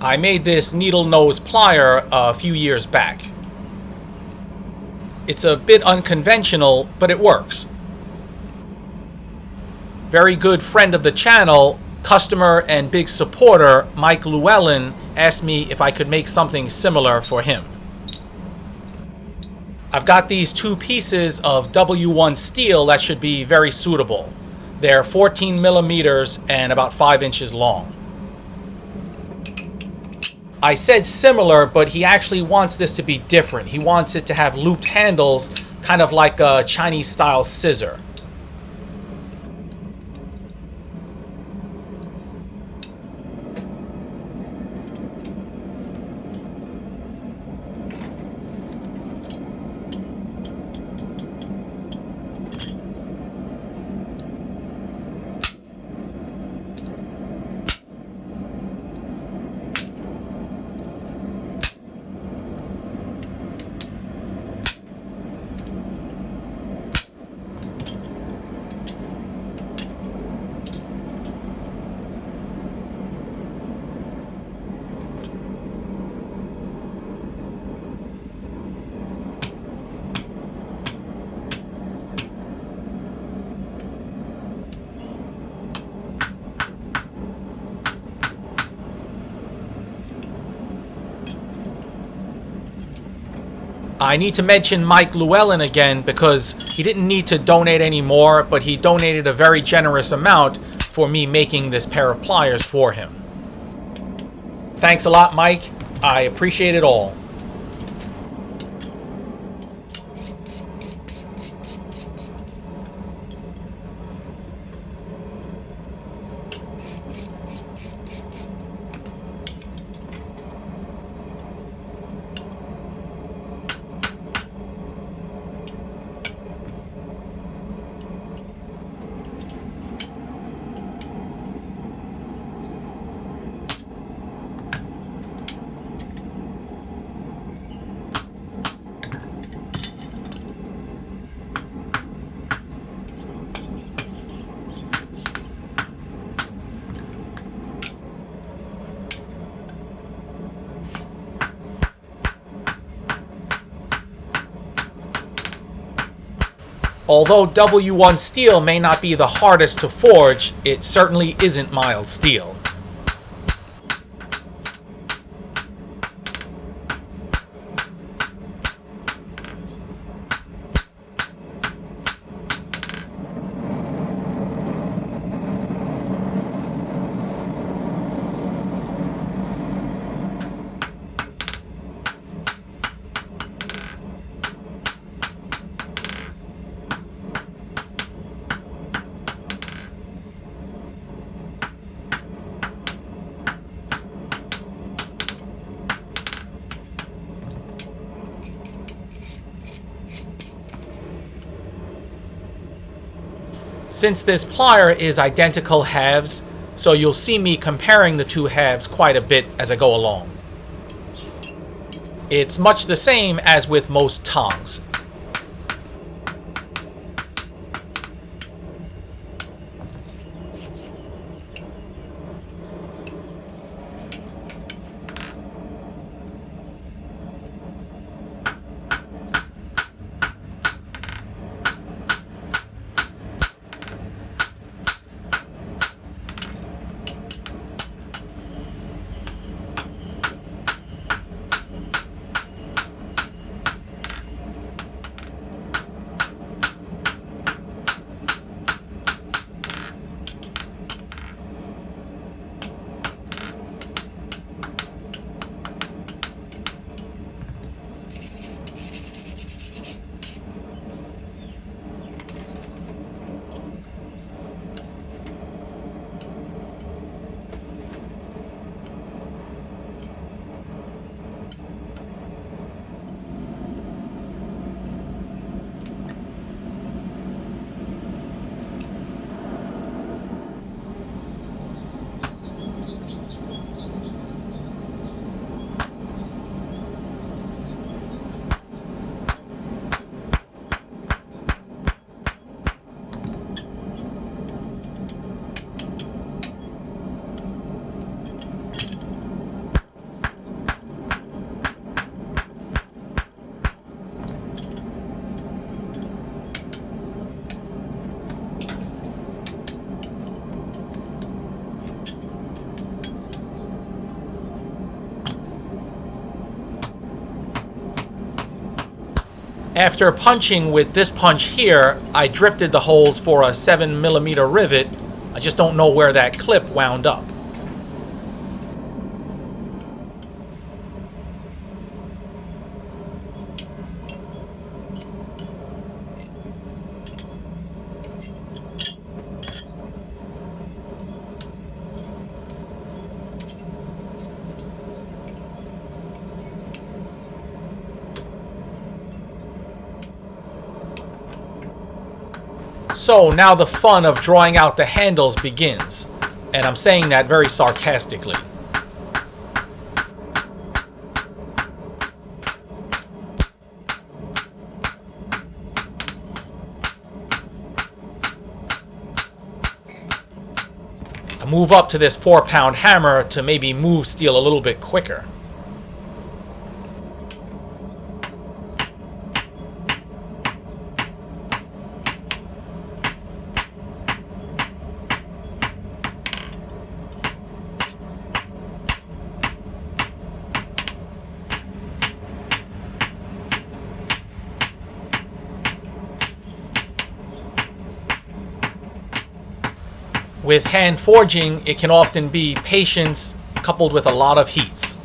I made this needle nose plier a few years back. It's a bit unconventional, but it works. Very good friend of the channel, customer and big supporter Mike Llewellyn asked me if I could make something similar for him. I've got these two pieces of W1 steel that should be very suitable. They're 14 millimeters and about 5 inches long. I said similar, but he actually wants this to be different. He wants it to have looped handles, kind of like a Chinese style scissor. I need to mention Mike Llewellyn again because he didn't need to donate any more, but he donated a very generous amount for me making this pair of pliers for him. Thanks a lot, Mike. I appreciate it all. Although W1 steel may not be the hardest to forge, it certainly isn't mild steel. Since this plier is identical halves, so you'll see me comparing the two halves quite a bit as I go along. It's much the same as with most tongs. After punching with this punch here, I drifted the holes for a 7mm rivet. I just don't know where that clip wound up. So now the fun of drawing out the handles begins, and I'm saying that very sarcastically. I move up to this 4-pound hammer to maybe move steel a little bit quicker. With hand forging, it can often be patience coupled with a lot of heats.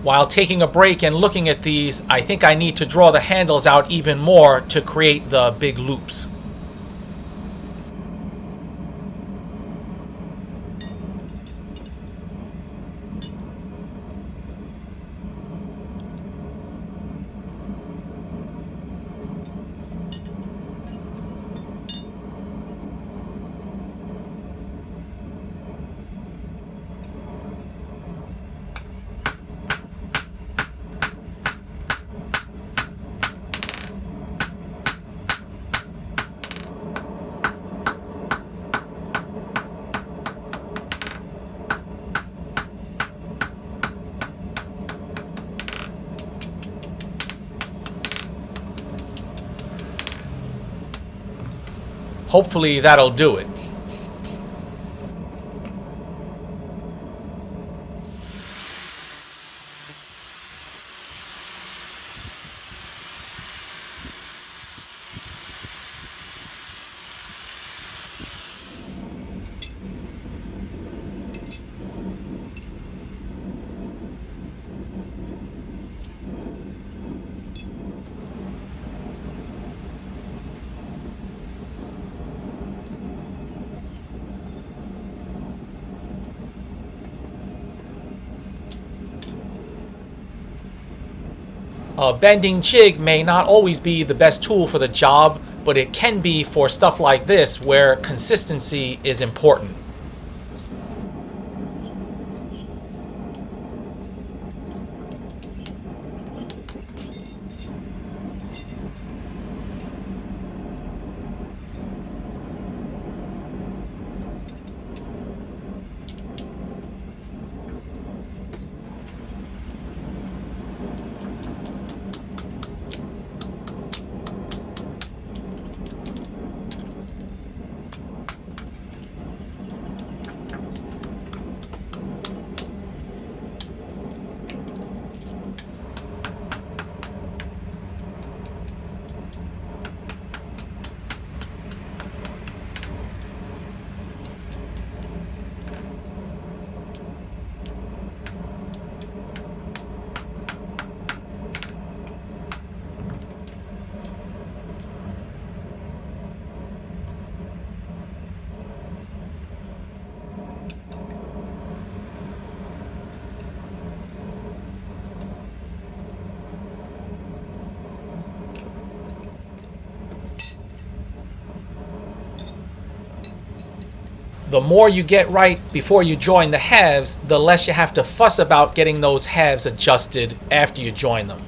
While taking a break and looking at these, I think I need to draw the handles out even more to create the big loops. Hopefully that'll do it. A bending jig may not always be the best tool for the job, but it can be for stuff like this where consistency is important. The more you get right before you join the halves, the less you have to fuss about getting those halves adjusted after you join them.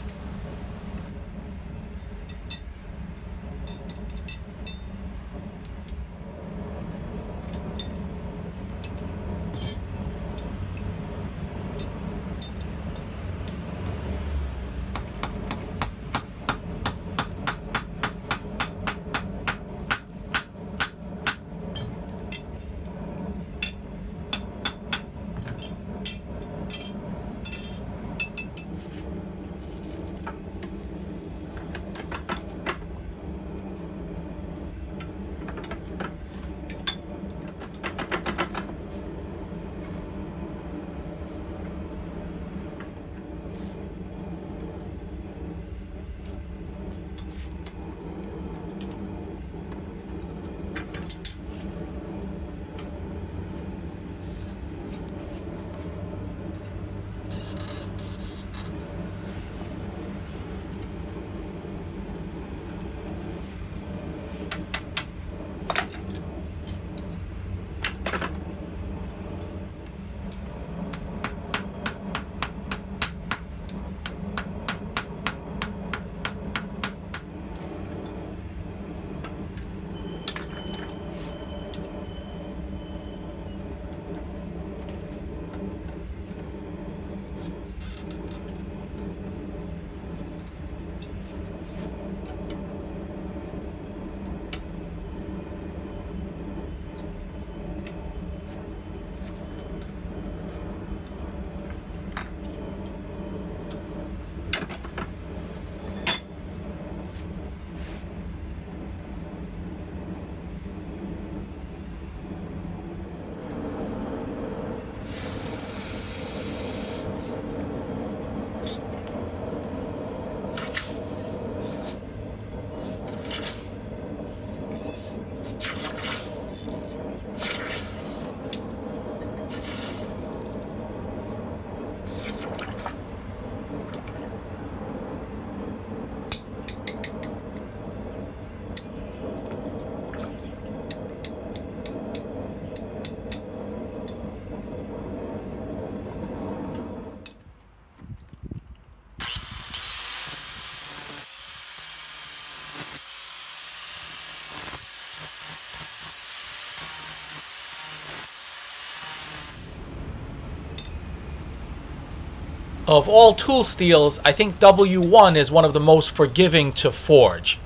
Of all tool steels, I think W1 is one of the most forgiving to forge.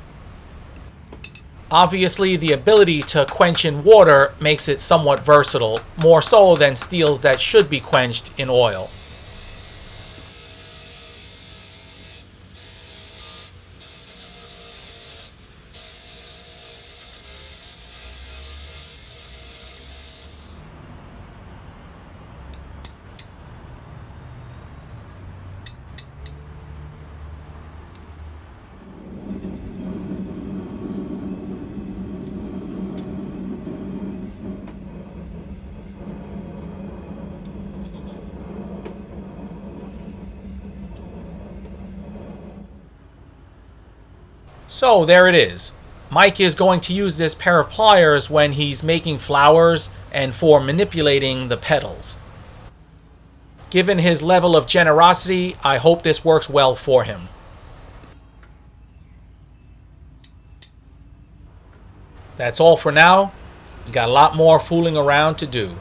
Obviously, the ability to quench in water makes it somewhat versatile, more so than steels that should be quenched in oil. So there it is. Mike is going to use this pair of pliers when he's making flowers and for manipulating the petals. Given his level of generosity, I hope this works well for him. That's all for now. We got a lot more fooling around to do.